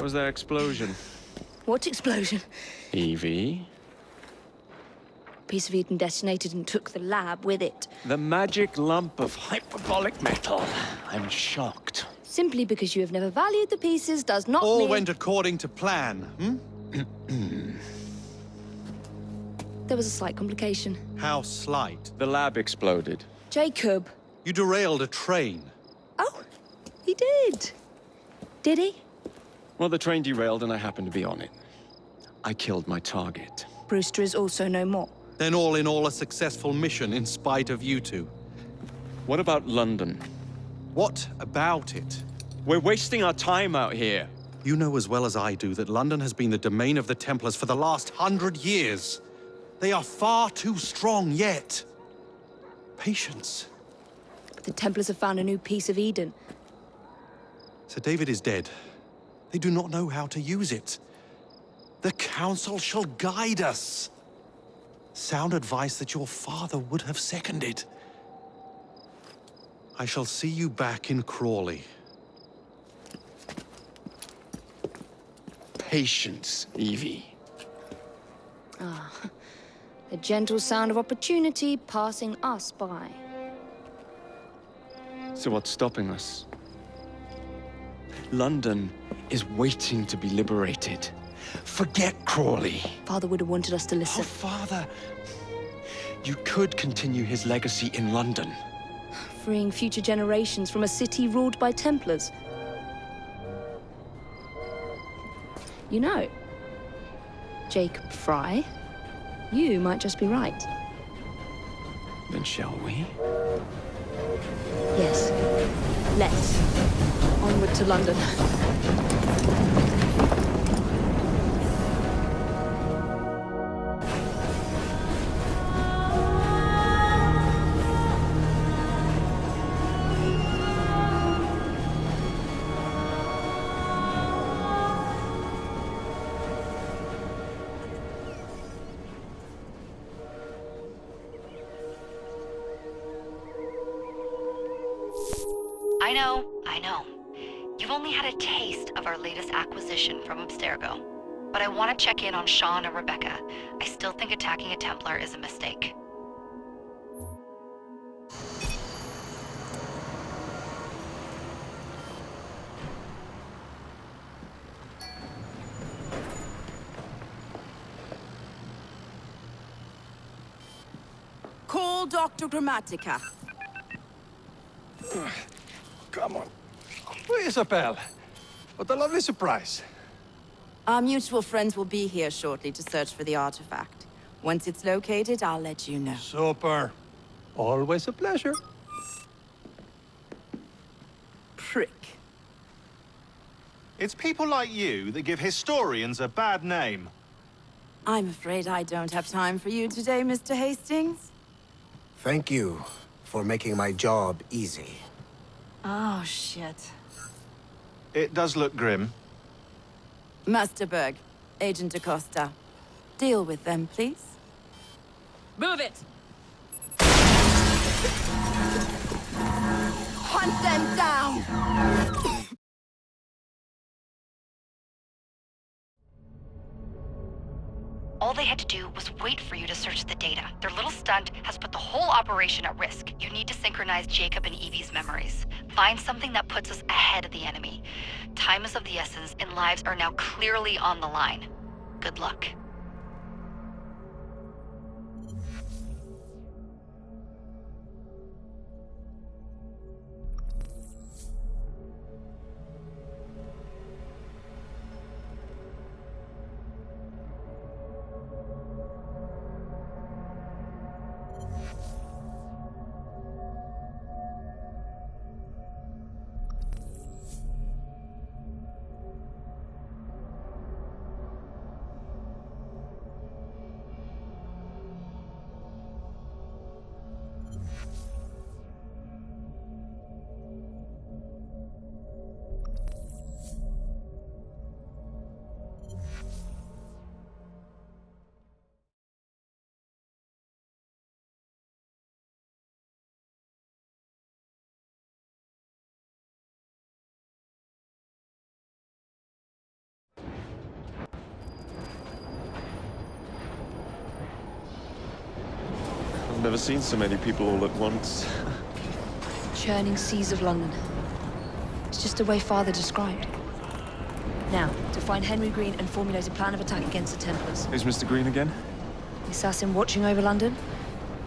was that explosion? What explosion? Evie? Piece of Eden detonated and took the lab with it. The magic lump of hyperbolic metal. I'm shocked. Simply because you have never valued the pieces does not All mean... went according to plan, hmm? There was a slight complication. How slight. The lab exploded. Jacob. You derailed a train. Oh, he did. Did he? Well, the train derailed and I happened to be on it. I killed my target. Brewster is also no more. Then all in all a successful mission in spite of you two. What about London? What about it? We're wasting our time out here. You know as well as I do that London has been the domain of the Templars for the last 100 years. They are far too strong yet. Patience. But the Templars have found a new piece of Eden. Sir David is dead. They do not know how to use it. The Council shall guide us. Sound advice that your father would have seconded. I shall see you back in Crawley. Patience, Evie. Ah, the gentle sound of opportunity passing us by. So what's stopping us? London is waiting to be liberated. Forget Crawley. Father would have wanted us to Oh, listen. Father. You could continue his legacy in London. Freeing future generations from a city ruled by Templars. You know, Jacob Fry, you might just be right. Then shall we? Yes. Let's. Onward to London. I know. You've only had a taste of our latest acquisition from Abstergo. But I want to check in on Sean and Rebecca. I still think attacking a Templar is a mistake. Call Dr. Grammatica. Come on. Isabel. What a lovely surprise. Our mutual friends will be here shortly to search for the artifact. Once it's located, I'll let you know. Super. Always a pleasure. Prick. It's people like you that give historians a bad name. I'm afraid I don't have time for you today, Mr. Hastings. Thank you for making my job easy. Oh, shit. It does look grim. Master Berg, Agent Acosta. Deal with them, please. Move it! Hunt them down! All they had to do was wait for you to search the data. Their little stunt has put the whole operation at risk. You need to synchronize Jacob and Evie's memories. Find something that puts us ahead of the enemy. Time is of the essence, and lives are now clearly on the line. Good luck. never seen so many people all at once. Churning seas of London. It's just the way Father described. Now, to find Henry Green and formulate a plan of attack against the Templars. Who's Mr. Green again? The assassin watching over London?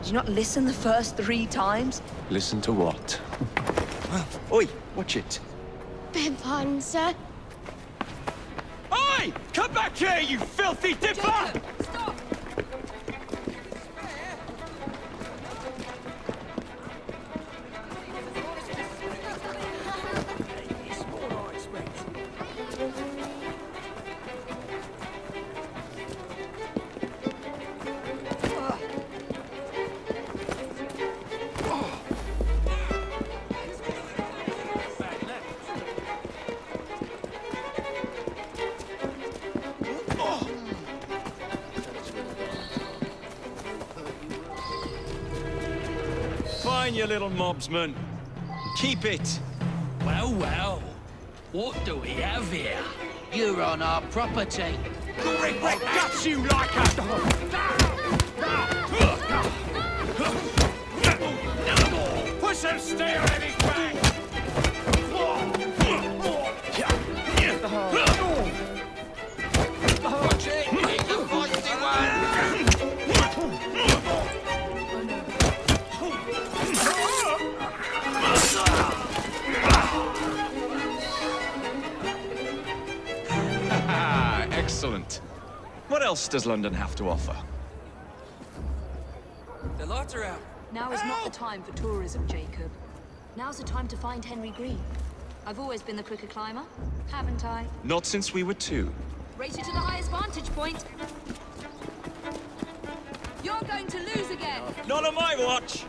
Did you not listen the first 3 times? Listen to what? Oi, watch it. Beg pardon, sir. Oi! Come back here, you filthy dipper! Stop! Fine, you little mobsman. Keep it. Well, well. What do we have here? You're on our property. Rick, guts you like a... Put some steel in his back! Watch it! He's a feisty one! Excellent. What else does London have to offer? The lights are out. Now is not the time for tourism, Jacob. Now's the time to find Henry Green. I've always been the quicker climber, haven't I? Not since we were 2. Race you to the highest vantage point. You're going to lose again. Not on my watch!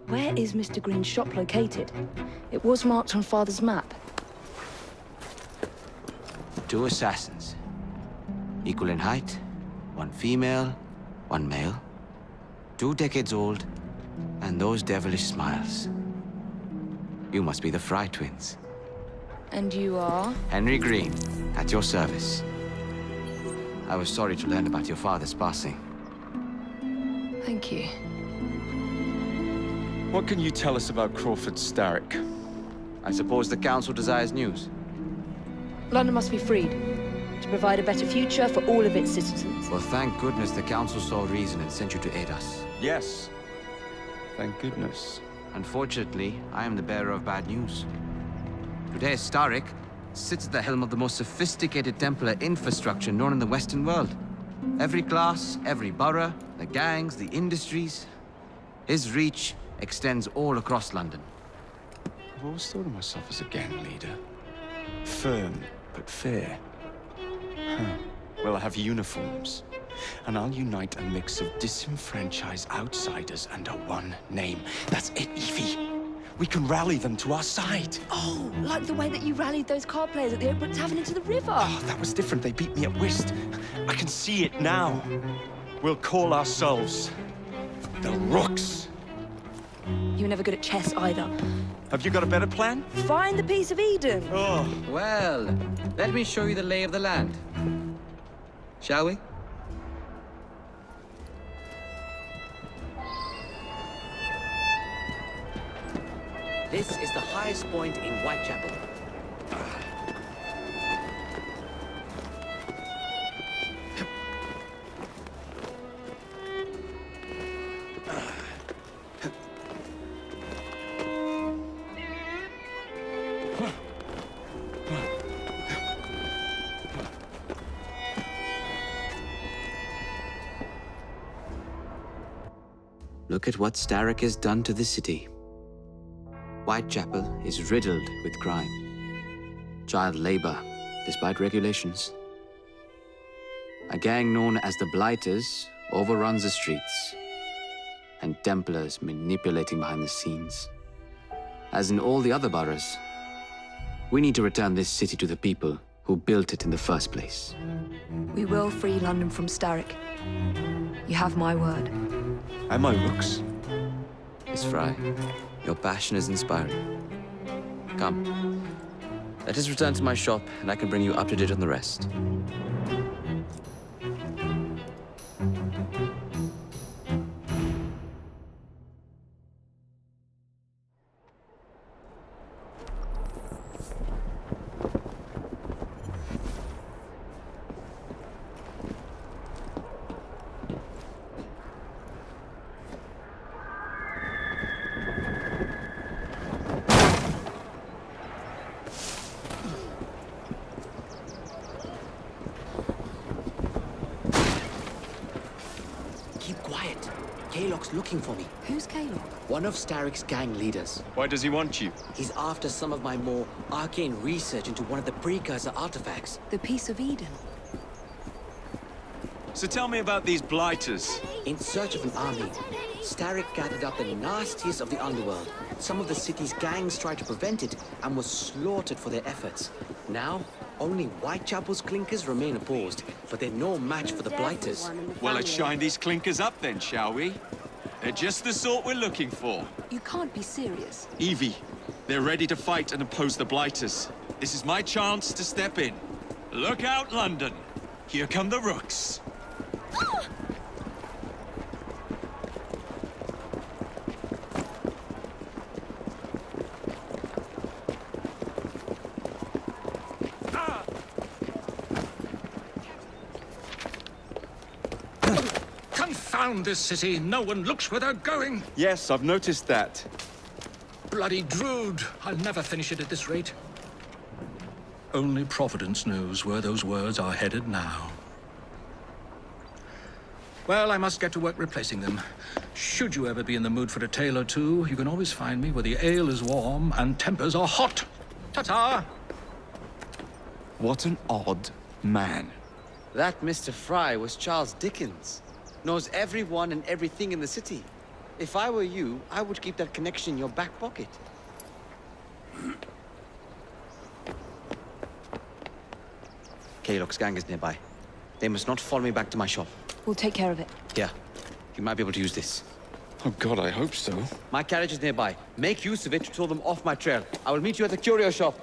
Where is Mr. Green's shop located? It was marked on Father's map. 2 assassins. Equal in height, 1 female, 1 male. 2 decades old, and those devilish smiles. You must be the Fry twins. And you are? Henry Green, at your service. I was sorry to learn about your father's passing. Thank you. What can you tell us about Crawford Starrick? I suppose the Council desires news. London must be freed to provide a better future for all of its citizens. Well, thank goodness the Council saw reason and sent you to aid us. Yes. Thank goodness. Unfortunately, I am the bearer of bad news. Today, Starrick sits at the helm of the most sophisticated Templar infrastructure known in the Western world. Every class, every borough, the gangs, the industries. His reach extends all across London. I've always thought of myself as a gang leader. Firm, but fair. Huh. Well, I have uniforms. And I'll unite a mix of disenfranchised outsiders under one name. That's it, Evie. We can rally them to our side. Oh, like the way that you rallied those card players at the Oak Brook Tavern into the river. Oh, that was different. They beat me at whist. I can see it now. We'll call ourselves the Rooks. You were never good at chess either. Have you got a better plan? Find the piece of Eden. Oh, Well, let me show you the lay of the land. Shall we? This is the highest point in Whitechapel. Look at what Starrick has done to the city. Whitechapel is riddled with crime. Child labor, despite regulations. A gang known as the Blighters overruns the streets, and Templars manipulating behind the scenes. as in all the other boroughs. We need to return this city to the people who built it in the first place. We will free London from Starrick. You have my word. And my looks. Miss Fry, your passion is inspiring. Come. Let us return to my shop, and I can bring you up to date on the rest. Keep quiet. Kaylock's looking for me. Who's Kaylock? One of Starrick's gang leaders. Why does he want you? He's after some of my more arcane research into one of the precursor artifacts. The Piece of Eden. So tell me about these blighters. In search of an army, Starrick gathered up the nastiest of the underworld. Some of the city's gangs tried to prevent it and were slaughtered for their efforts. Now, only Whitechapel's clinkers remain opposed, but they're no match for the blighters. Well, let's shine these clinkers up then, shall we? They're just the sort we're looking for. You can't be serious. Evie, they're ready to fight and oppose the blighters. This is my chance to step in. Look out, London. Here come the rooks. Confound this city. No one looks where they're going. Yes, I've noticed that. Bloody Drood. I'll never finish it at this rate. Only Providence knows where those words are headed now. Well, I must get to work replacing them. Should you ever be in the mood for a tale or two, you can always find me where the ale is warm and tempers are hot. Ta-ta! What an odd man. That Mr. Fry was Charles Dickens. Knows everyone and everything in the city. If I were you, I would keep that connection in your back pocket. Kaylock's gang is nearby. They must not follow me back to my shop. We'll take care of it. Here, you might be able to use this. Oh God, I hope so. My carriage is nearby. Make use of it to throw them off my trail. I will meet you at the curio shop.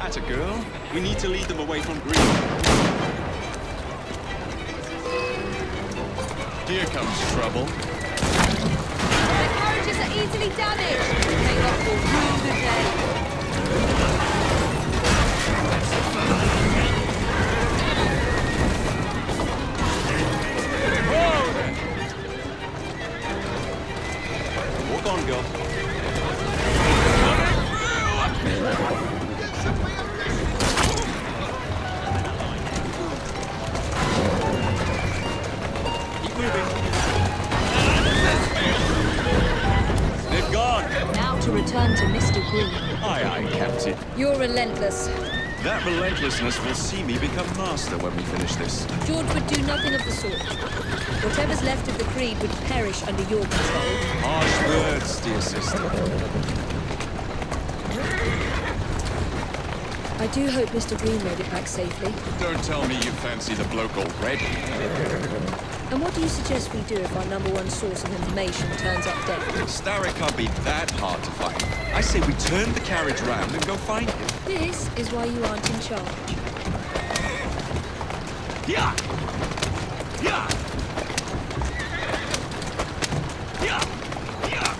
Atta girl. We need to lead them away from Green. Here comes trouble. The carriages are easily damaged. Kaylock will rue the day. Walk on, girl. Keep moving. They're gone. Now to return to Mr. Green. Aye, aye, Captain. You're relentless. That relentlessness will see me become master when we finish this. George would do nothing of the sort. Whatever's left of the Creed would perish under your control. Harsh words, dear sister. I do hope Mr. Green made it back safely. Don't tell me you fancy the bloke already. And what do you suggest we do if our #1 source of information turns up dead? Starrick can't be that hard to find. I say we turn the carriage round and go find him. This is why you aren't in charge. Yeah! Yeah! Yeah! Yeah!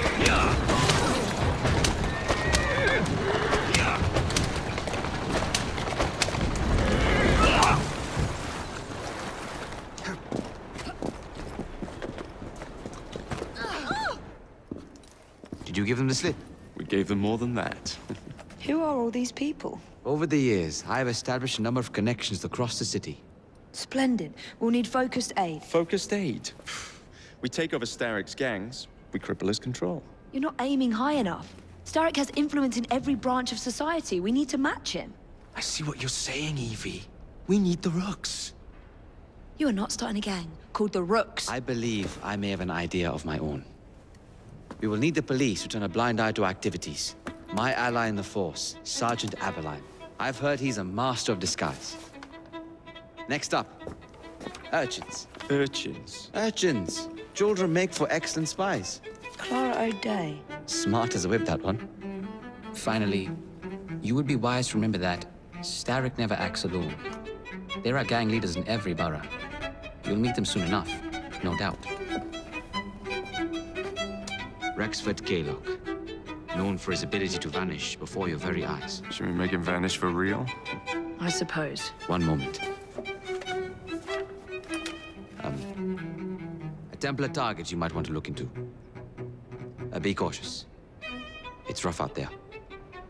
Yeah! Did you give them the slip? We gave them more than that. Who are all these people? Over the years, I have established a number of connections across the city. Splendid. We'll need focused aid. Focused aid. We take over Starrick's gangs, we cripple his control. You're not aiming high enough. Starrick has influence in every branch of society. We need to match him. I see what you're saying, Evie. We need the Rooks. You are not starting a gang called the Rooks. I believe I may have an idea of my own. We will need the police to turn a blind eye to activities. My ally in the force, Sergeant Aberline. I've heard he's a master of disguise. Next up, urchins. Urchins? Urchins. Children make for excellent spies. Clara O'Day. Smart as a whip, that one. Finally, you would be wise to remember that Starrick never acts alone. There are gang leaders in every borough. You'll meet them soon enough, no doubt. Rexford Gaylock, known for his ability to vanish before your very eyes. Should we make him vanish for real? I suppose. One moment. A Templar target you might want to look into. Be cautious. It's rough out there.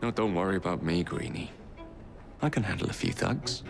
No, don't worry about me, Greenie. I can handle a few thugs.